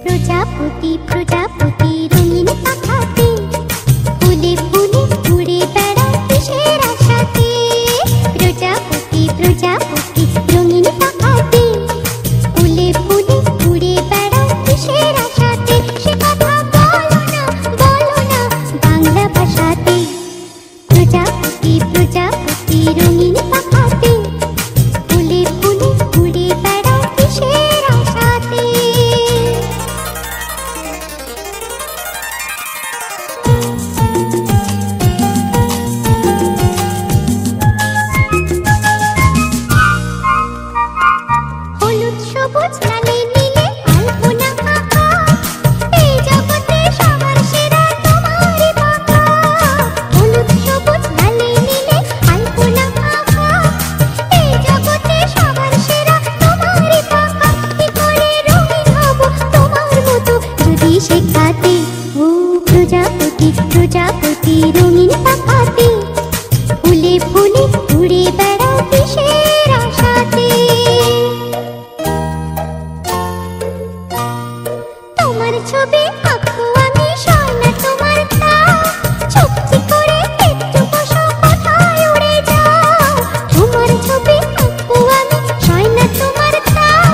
প্রজাপতি প্রজাপতি রঙিন পাখাতে ফুলে ফুলে উড়ে বেড়ায় কিসের আশাতে। প্রজাপতি প্রজাপতি রঙিন পাখাতে ফুলে ফুলে উড়ে বেড়ায় কিসের আশাতে। সে কথা বলো না বাংলা ভাষাতে। প্রজাপতি প্রজাপতি রঙিন পাখাতে ফুলে ফুলে উড়ে বেড়ায় কিসের আশাতে। হলুদ সবুজ লালে নীলে আলপনা আঁকা, এই জগতে সবার সেরা তোমারই পাকা। হলুদ সবুজ লালে নীলে আলপনা আঁকা, এই জগতে সবার সেরা তোমারই পাকা। কি করে রঙিন হব তোমার মতো যদি শেখাতে। ও প্রজাপতি প্রজাপতি রঙিন পাখাতে ফুলে ফুলে উড়ে বেড়াও কিসের আশাতে। তোমার ছবি আঁকবো আমি সয়না তোমার তাও, চুপচি করে একটু বসো কোথায় উড়ে যাও। তোমার ছবি আঁকবো আমি সয়না তোমার তাও,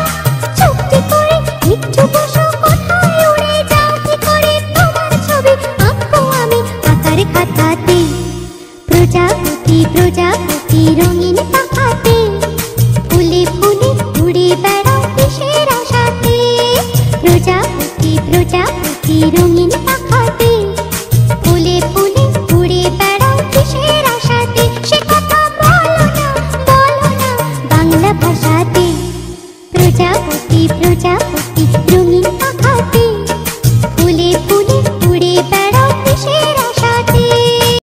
চুপচি করে একটু বসো কোথায় উড়ে যাও। কি করে তোমার ছবি আঁকবো আমি আঁকার খাতাতে। প্রজাপতি প্রজাপতি রঙিন পাখাতে ফুলে ফুলে উড়ে বেড়াও কিসের আশাতে। প্রজাপতি প্রজাপতি রঙিন পাখাতে ফুলে ফুলে উড়ে বেড়াও কিসের আশাতে। সে কথা বলো না বাংলা ভাষাতে। প্রজাপতি প্রজাপতি